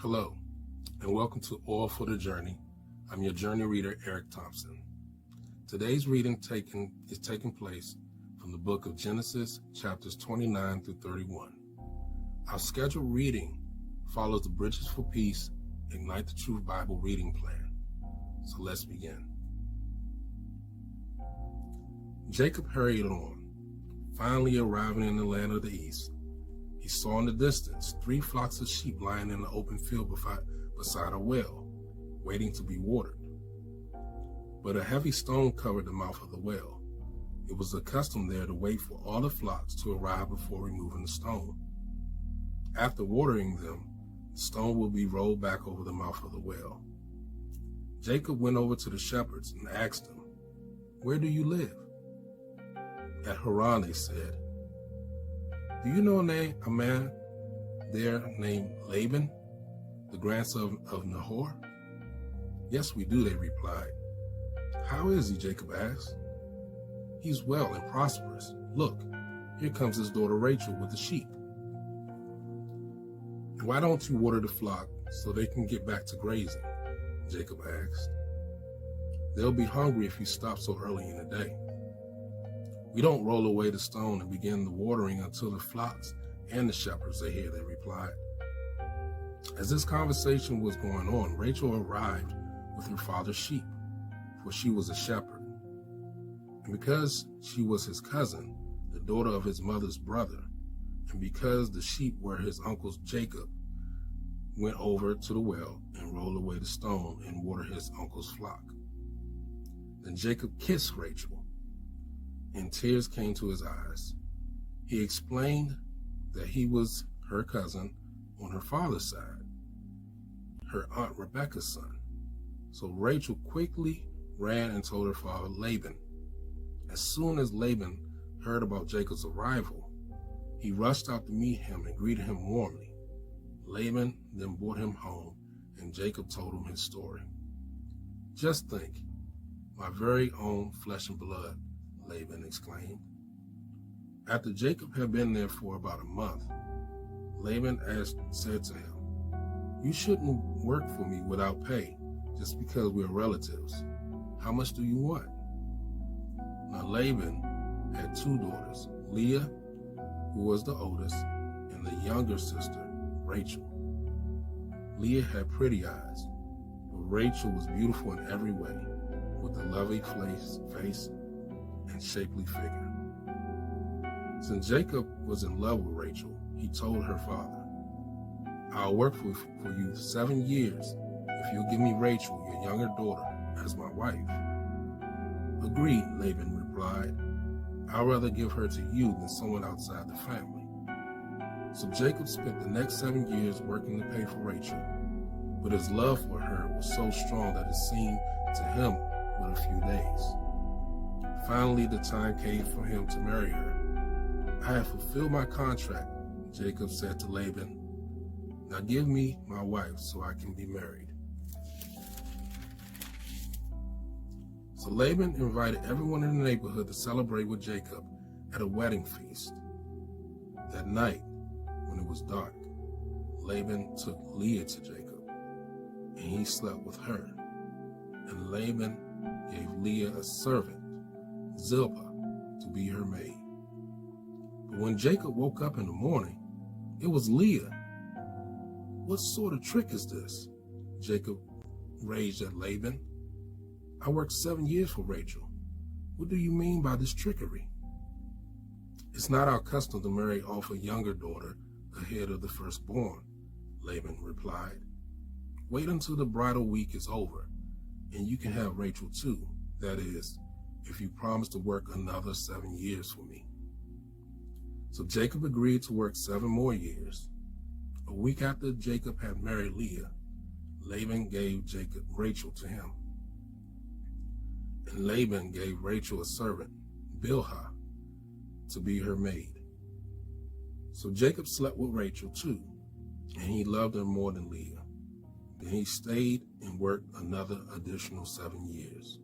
Hello, and welcome to All for the Journey. I'm your journey reader, Eric Thompson. Today's reading is taking place from the book of Genesis, chapters 29 through 31. Our scheduled reading follows the Bridges for Peace, Ignite the Truth Bible reading plan. So let's begin. Jacob hurried on, finally arriving in the land of the east. He saw in the distance 3 flocks of sheep lying in the open field beside a well, waiting to be watered. But a heavy stone covered the mouth of the well. It was the custom there to wait for all the flocks to arrive before removing the stone. After watering them, the stone will be rolled back over the mouth of the well. Jacob went over to the shepherds and asked them, "Where do you live?" "At Haran," they said. "Do you know a man there named Laban, the grandson of Nahor?" "Yes, we do," they replied. "How is he?" Jacob asked. "He's well and prosperous. Look, here comes his daughter Rachel with the sheep." "Why don't you water the flock so they can get back to grazing?" Jacob asked. "They'll be hungry if you stop so early in the day." "We don't roll away the stone and begin the watering until the flocks and the shepherds are here," they replied. As this conversation was going on, Rachel arrived with her father's sheep, for she was a shepherd. And because she was his cousin, the daughter of his mother's brother, and because the sheep were his uncle's, Jacob went over to the well and rolled away the stone and watered his uncle's flock. Then Jacob kissed Rachel, and tears came to his eyes. He explained that he was her cousin on her father's side, her aunt Rebekah's son. So Rachel quickly ran and told her father Laban. As soon as Laban heard about Jacob's arrival, he rushed out to meet him and greeted him warmly. Laban then brought him home, and Jacob told him his story. "Just think, my very own flesh and blood," Laban exclaimed. After Jacob had been there for about a month, Laban said to him, "You shouldn't work for me without pay just because we're relatives. How much do you want?" Now Laban had 2 daughters, Leah, who was the oldest, and the younger sister, Rachel. Leah had pretty eyes, but Rachel was beautiful in every way, with a lovely face and shapely figure. Since Jacob was in love with Rachel, he told her father, "I'll work for you 7 years if you'll give me Rachel, your younger daughter, as my wife." "Agreed," Laban replied. "I'd rather give her to you than someone outside the family." So Jacob spent the next 7 years working to pay for Rachel, but his love for her was so strong that it seemed to him but a few days. Finally, the time came for him to marry her. "I have fulfilled my contract," Jacob said to Laban. "Now give me my wife so I can be married." So Laban invited everyone in the neighborhood to celebrate with Jacob at a wedding feast. That night, when it was dark, Laban took Leah to Jacob, and he slept with her. And Laban gave Leah a servant, Zilpah, to be her maid. But when Jacob woke up in the morning, it was Leah. "What sort of trick is this?" Jacob raged at Laban. "I worked 7 years for Rachel. What do you mean by this trickery?" "It's not our custom to marry off a younger daughter ahead of the firstborn," Laban replied. "Wait until the bridal week is over, and you can have Rachel too. That is, if you promise to work another 7 years for me." So Jacob agreed to work 7 more years. A week after Jacob had married Leah, Laban gave Jacob Rachel to him. And Laban gave Rachel a servant, Bilhah, to be her maid. So Jacob slept with Rachel too, and he loved her more than Leah. Then he stayed and worked another additional 7 years.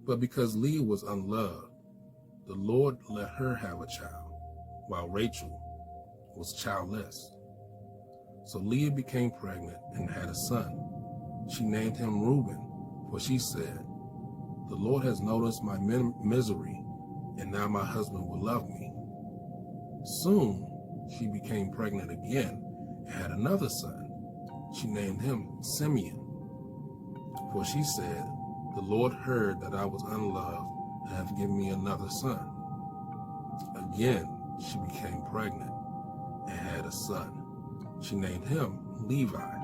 But because Leah was unloved, the Lord let her have a child, while Rachel was childless. So Leah became pregnant and had a son. She named him Reuben, for she said, "The Lord has noticed my misery, and now my husband will love me." Soon she became pregnant again and had another son. She named him Simeon, for she said, "The Lord heard that I was unloved and hath given me another son." Again she became pregnant and had a son. She named him Levi,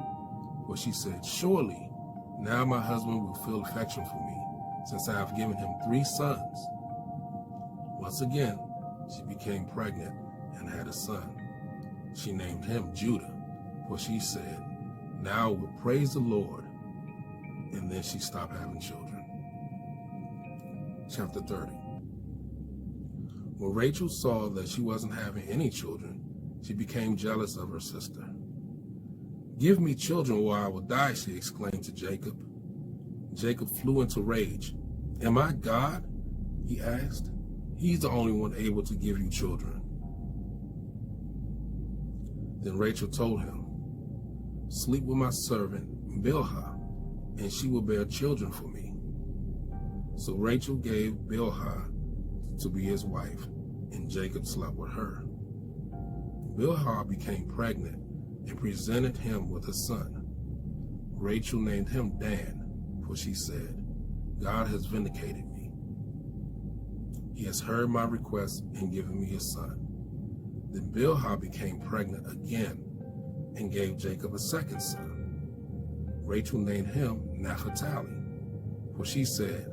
for she said, "Surely now my husband will feel affection for me, since I have given him 3 sons." Once again she became pregnant and had a son. She named him Judah, for she said, "Now I will praise the Lord." And then she stopped having children. Chapter 30. When Rachel saw that she wasn't having any children, she became jealous of her sister. "Give me children or I will die," she exclaimed to Jacob. Jacob flew into rage. "Am I God?" he asked. "He's the only one able to give you children." Then Rachel told him, "Sleep with my servant Bilhah, and she will bear children for me." So Rachel gave Bilhah to be his wife, and Jacob slept with her. Bilhah became pregnant and presented him with a son. Rachel named him Dan, for she said, "God has vindicated me. He has heard my request and given me a son." Then Bilhah became pregnant again and gave Jacob a second son. Rachel named him Naphtali, for she said,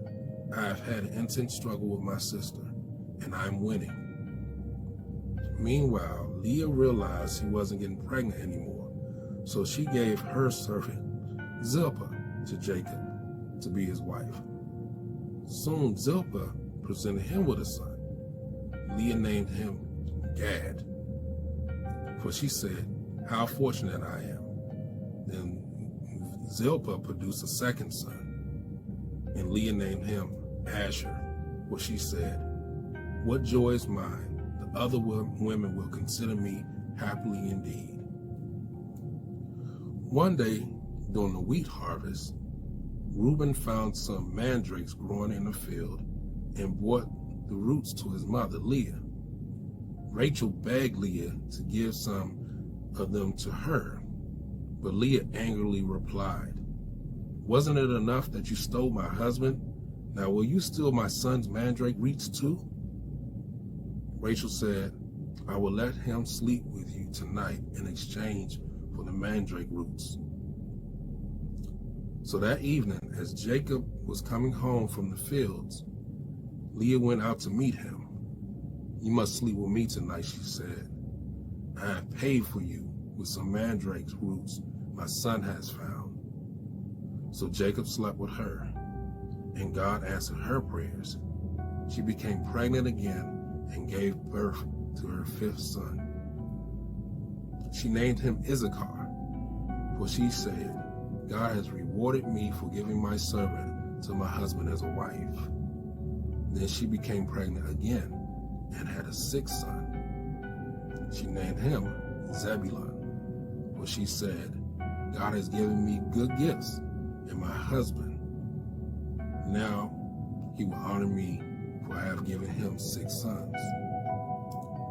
"I have had an intense struggle with my sister, and I am winning." Meanwhile, Leah realized she wasn't getting pregnant anymore, so she gave her servant Zilpah to Jacob to be his wife. Soon Zilpah presented him with a son. Leah named him Gad, for she said, "How fortunate I am." Then Zilpah produced a second son, and Leah named him Asher, for she said, "What joy is mine, the other women will consider me happily indeed." One day, during the wheat harvest, Reuben found some mandrakes growing in the field and brought the roots to his mother, Leah. Rachel begged Leah to give some of them to her, but Leah angrily replied, "Wasn't it enough that you stole my husband? Now will you steal my son's mandrake roots too?" Rachel said, "I will let him sleep with you tonight in exchange for the mandrake roots." So that evening, as Jacob was coming home from the fields, Leah went out to meet him. "You must sleep with me tonight," she said. "I have paid for you with some mandrake roots my son has found." So Jacob slept with her, and God answered her prayers. She became pregnant again and gave birth to her 5th son. She named him Issachar, for she said, "God has rewarded me for giving my servant to my husband as a wife." Then she became pregnant again and had a 6th son. She named him Zebulun, for she said, "God has given me good gifts, and my husband, now he will honor me, for I have given him 6 sons."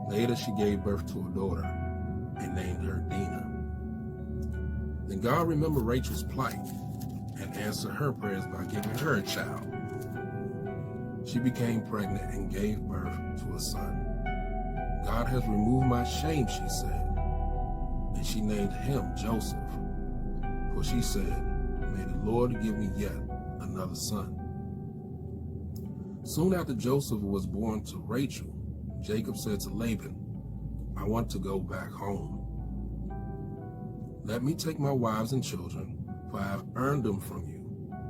Later she gave birth to a daughter and named her Dinah. Then God remembered Rachel's plight and answered her prayers by giving her a child. She became pregnant and gave birth to a son. "God has removed my shame," she said, and she named him Joseph, for she said, "May the Lord give me yet another son." Soon after Joseph was born to Rachel, Jacob said to Laban, "I want to go back home. Let me take my wives and children, for I have earned them from you,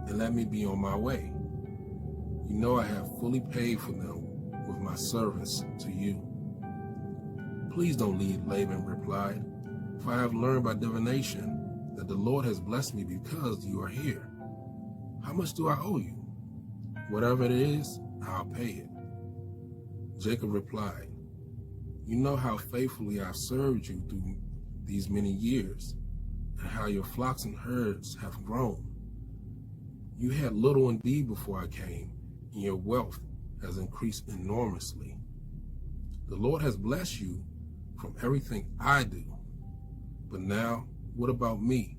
and let me be on my way. You know I have fully paid for them with my service to you." "Please don't leave," Laban replied, "for I have learned by divination that the Lord has blessed me because you are here. How much do I owe you? Whatever it is, I'll pay it." Jacob replied, "You know how faithfully I've served you through these many years, and how your flocks and herds have grown. You had little indeed before I came, and your wealth has increased enormously. The Lord has blessed you from everything I do. But now, what about me?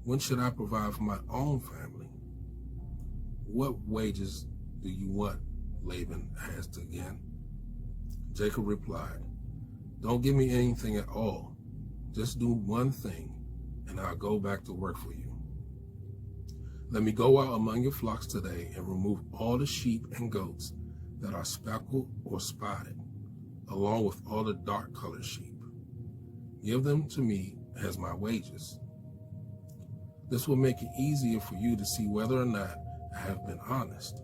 When should I provide for my own family? What wages do you want? Laban asked again. Jacob replied, don't give me anything at all. Just do one thing, and I'll go back to work for you. Let me go out among your flocks today and remove all the sheep and goats that are speckled or spotted, along with all the dark-colored sheep. Give them to me as my wages. This will make it easier for you to see whether or not I have been honest.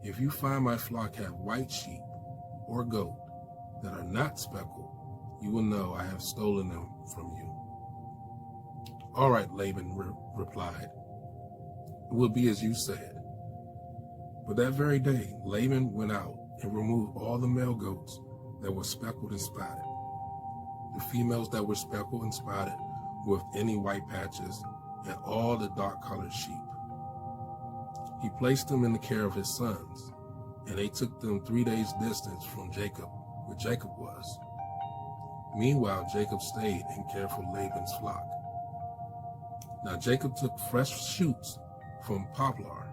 If you find my flock have white sheep or goat that are not speckled, you will know I have stolen them from you. All right, Laban replied. It will be as you said. But that very day, Laban went out and removed all the male goats that were speckled and spotted, the females that were speckled and spotted with any white patches, and all the dark-colored sheep. He placed them in the care of his sons, and they took them 3 days' distance from Jacob, where Jacob was. Meanwhile, Jacob stayed and cared for Laban's flock. Now Jacob took fresh shoots from poplar,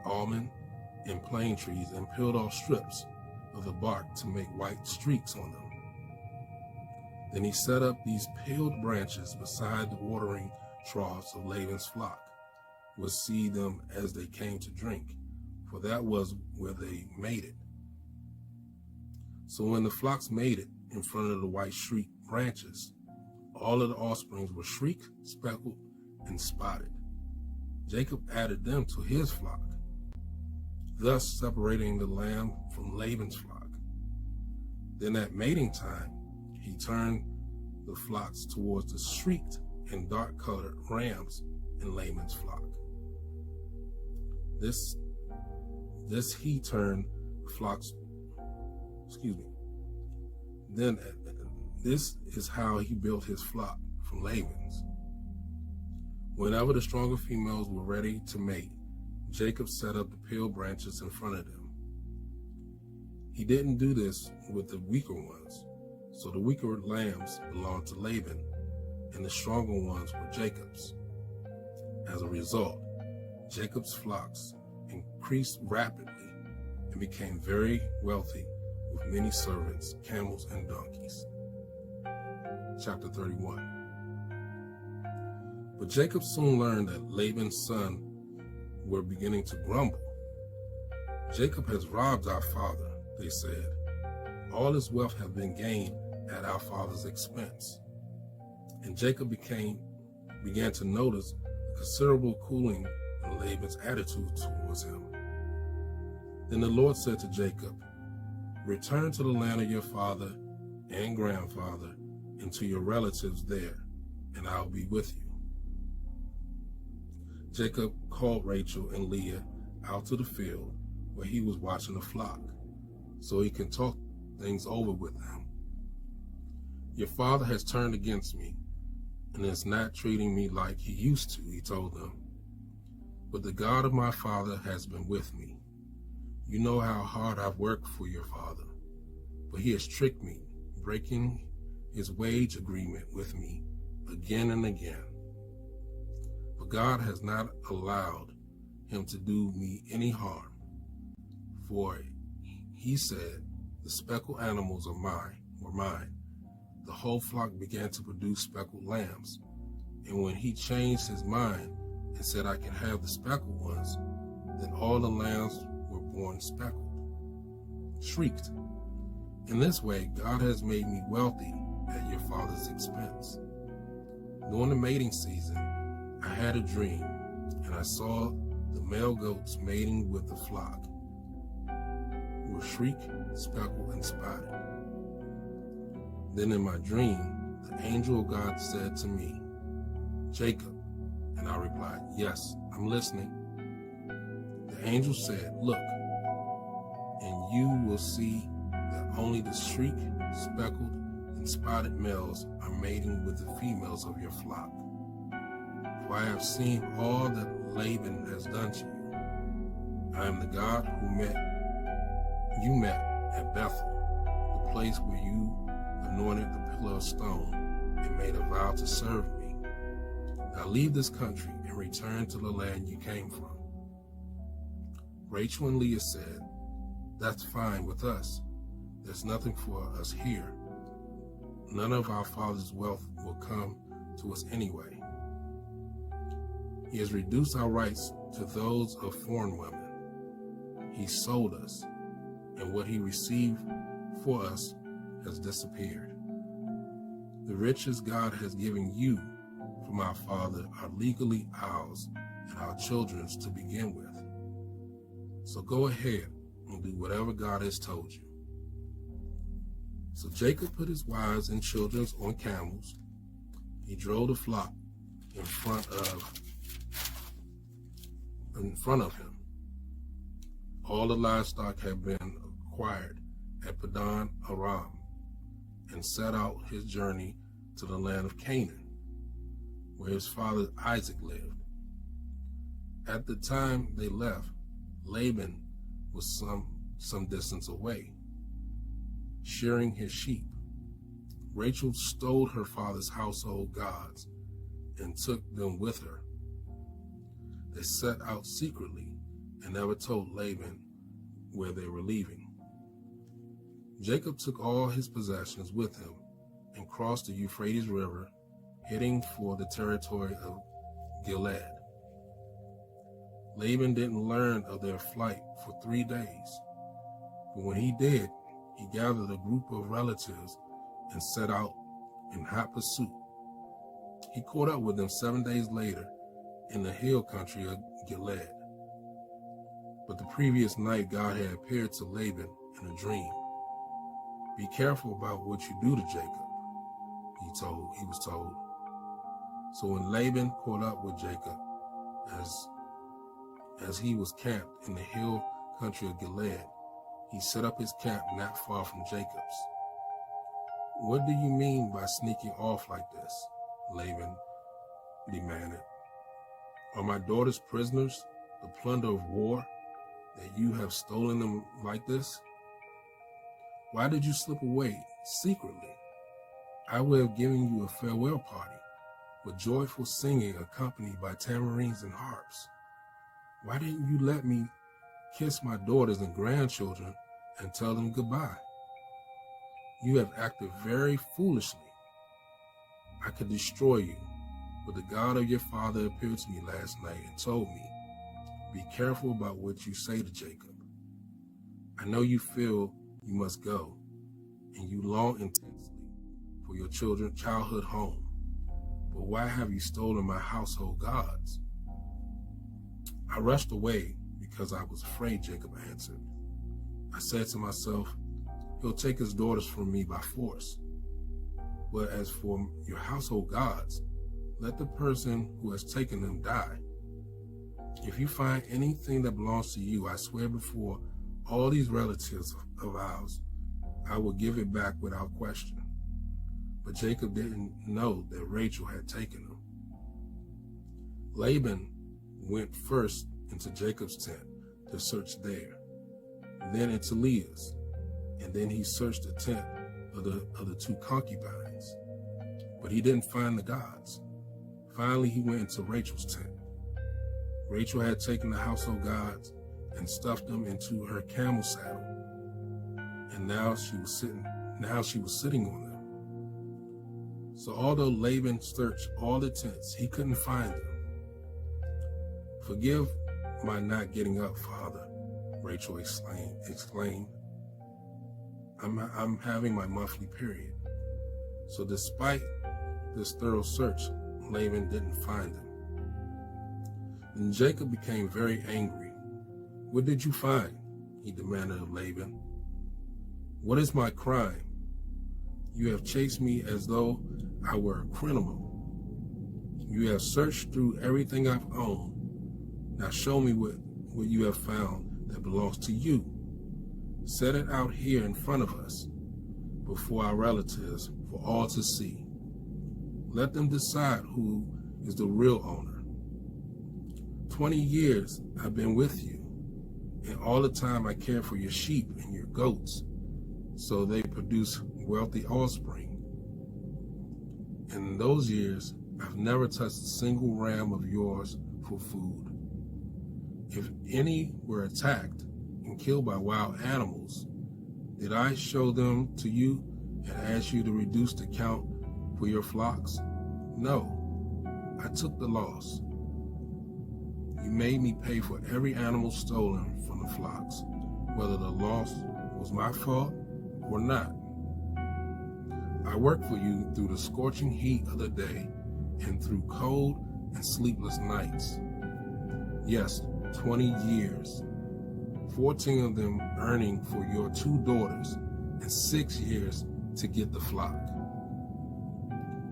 almond, and plane trees and peeled off strips of the bark to make white streaks on them. Then he set up these peeled branches beside the watering troughs of Laban's flock, would see them as they came to drink, for that was where they mated. So when the flocks mated in front of the white streaked branches, all of the offsprings were shrieked, speckled, and spotted. Jacob added them to his flock, thus separating the lamb from Laban's flock. Then at mating time, he turned the flocks towards the shrieked and dark-colored rams in Laban's flock. This he turned flocks, Then this is how he built his flock from Laban's. Whenever the stronger females were ready to mate, Jacob set up the peeled branches in front of them. He didn't do this with the weaker ones, so the weaker lambs belonged to Laban, and the stronger ones were Jacob's. As a result, Jacob's flocks increased rapidly and became very wealthy with many servants, camels, and donkeys. Chapter 31. But Jacob soon learned that Laban's sons were beginning to grumble. Jacob has robbed our father, they said. All his wealth has been gained at our father's expense. And Jacob began to notice a considerable cooling in Laban's attitude towards him. Then the Lord said to Jacob, return to the land of your father and grandfather and to your relatives there, and I'll be with you. Jacob called Rachel and Leah out to the field where he was watching the flock, so he can talk things over with them. Your father has turned against me and is not treating me like he used to, he told them. But the God of my father has been with me. You know how hard I've worked for your father, but he has tricked me, breaking his wage agreement with me again and again. But God has not allowed him to do me any harm, for he said, the speckled animals were mine. The whole flock began to produce speckled lambs, and when he changed his mind and said I can have the speckled ones, then all the lambs were born speckled, shrieked. In this way, God has made me wealthy at your father's expense. During the mating season, I had a dream, and I saw the male goats mating with the flock, who were shrieked, speckled, and spotted. Then in my dream, the angel of God said to me, Jacob, and I replied, yes, I'm listening. The angel said, look, and you will see that only the shrieked, speckled, and spotted males are mating with the females of your flock. For I have seen all that Laban has done to you. I am the God who you met at Bethel, the place where you anointed the pillar of stone and made a vow to serve me. Now leave this country and return to the land you came from. Rachel and Leah said, "That's fine with us. There's nothing for us here. None of our father's wealth will come to us anyway. He has reduced our rights to those of foreign women. He sold us, and what he received for us has disappeared. The riches God has given you from our father are legally ours and our children's to begin with. So go ahead and do whatever God has told you." So Jacob put his wives and children on camels. He drove the flock in front of him. All the livestock had been acquired at Padan Aram, and set out his journey to the land of Canaan, where his father Isaac lived. At the time they left, Laban was some distance away, shearing his sheep. Rachel stole her father's household gods and took them with her. They set out secretly and never told Laban where they were leaving. Jacob took all his possessions with him and crossed the Euphrates River, heading for the territory of Gilead. Laban didn't learn of their flight for 3 days, but when he did, he gathered a group of relatives and set out in hot pursuit. He caught up with them 7 days later in the hill country of Gilead. But the previous night, God had appeared to Laban in a dream. "Be careful about what you do to Jacob," he was told. So when Laban caught up with Jacob, as he was camped in the hill country of Gilead, he set up his camp not far from Jacob's. "What do you mean by sneaking off like this?" Laban demanded. "Are my daughters prisoners, the plunder of war, that you have stolen them like this? Why did you slip away secretly? I would have given you a farewell party with joyful singing accompanied by tambourines and harps. Why didn't you let me kiss my daughters and grandchildren and tell them goodbye? You have acted very foolishly. I could destroy you, but the God of your father appeared to me last night and told me, 'Be careful about what you say to Jacob. I know you feel you must go, and you long intensely for your childhood home. But why have you stolen my household gods?' I rushed away because I was afraid," Jacob answered. "I said to myself, he'll take his daughters from me by force. But as for your household gods, let the person who has taken them die. If you find anything that belongs to you, I swear before all these relatives of ours, I will give it back without question." But Jacob didn't know that Rachel had taken them. Laban went first into Jacob's tent to search there, then into Leah's, and then he searched the tent of the 2 concubines, but he didn't find the gods. Finally, he went into Rachel's tent. Rachel had taken the household gods and stuffed them into her camel saddle, and now she was sitting on them. So although Laban searched all the tents, he couldn't find them. "Forgive my not getting up, Father," Rachel exclaimed. I'm having my monthly period." So despite this thorough search, Laban didn't find them. Then Jacob became very angry. "What did you find?" he demanded of Laban. "What is my crime? You have chased me as though I were a criminal. You have searched through everything I've owned. Now show me what you have found that belongs to you. Set it out here in front of us, before our relatives, for all to see. Let them decide who is the real owner. 20 years I've been with you, and all the time I care for your sheep and your goats, so they produce wealthy offspring. In those years, I've never touched a single ram of yours for food. If any were attacked and killed by wild animals, did I show them to you and ask you to reduce the count for your flocks? No, I took the loss. You made me pay for every animal stolen from the flocks, whether the loss was my fault or not. I worked for you through the scorching heat of the day and through cold and sleepless nights. Yes, 20 years, 14 of them earning for your 2 daughters, and 6 years to get the flock.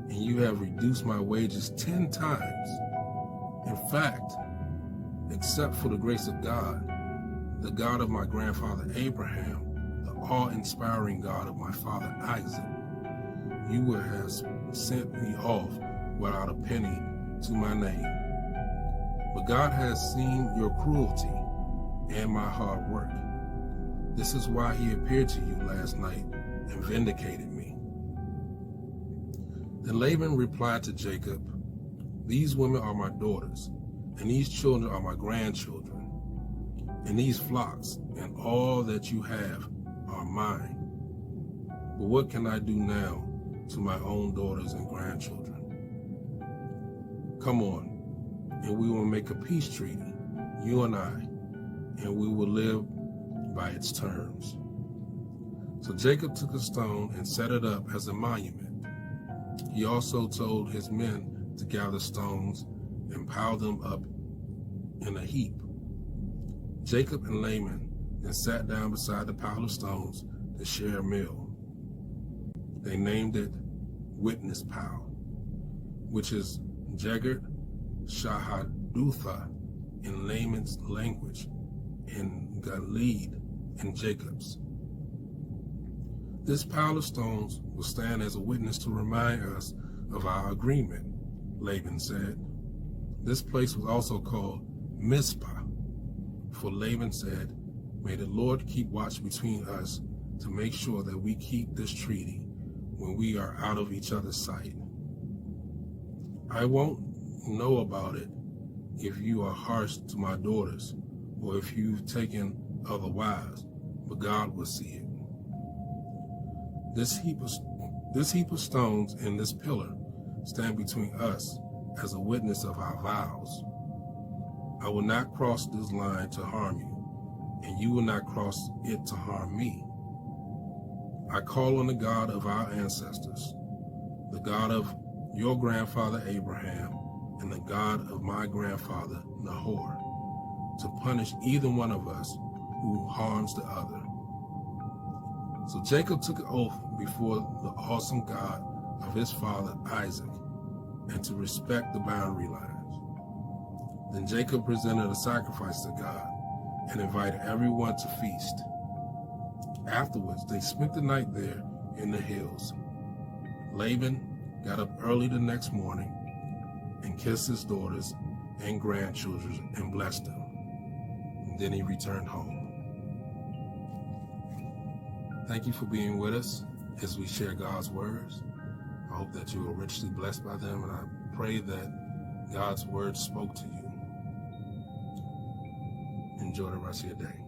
And you have reduced my wages 10 times. In fact, except for the grace of God, the God of my grandfather Abraham, the awe-inspiring God of my father Isaac, you would have sent me off without a penny to my name. But God has seen your cruelty and my hard work. This is why he appeared to you last night and vindicated me. Then Laban replied to Jacob, these women are my daughters, and these children are my grandchildren, and these flocks and all that you have are mine. But what can I do now to my own daughters and grandchildren? Come on, and we will make a peace treaty, you and I, and we will live by its terms. So Jacob took a stone and set it up as a monument. He also told his men to gather stones and pile them up in a heap. Jacob and Laban then sat down beside the pile of stones to share a meal. They named it Witness Pile, which is Jegar Shahadutha in Laman's language, and Galeed in Jacob's. This pile of stones will stand as a witness to remind us of our agreement, Laban said. This place was also called Mizpah, for Laban said, may the Lord keep watch between us to make sure that we keep this treaty when we are out of each other's sight. I won't know about it if you are harsh to my daughters or if you've taken other wives, but God will see it. This heap of stones and this pillar stand between us as a witness of our vows. I will not cross this line to harm you, and you will not cross it to harm me. I call on the God of our ancestors, the God of your grandfather Abraham, and the God of my grandfather Nahor, to punish either one of us who harms the other. So Jacob took an oath before the awesome God of his father Isaac, and to respect the boundary lines. Then Jacob presented a sacrifice to God and invited everyone to feast. Afterwards, they spent the night there in the hills. Laban got up early the next morning and kissed his daughters and grandchildren and blessed them. And then he returned home. Thank you for being with us as we share God's words. I hope that you were richly blessed by them, and I pray that God's word spoke to you. Enjoy the rest of your day.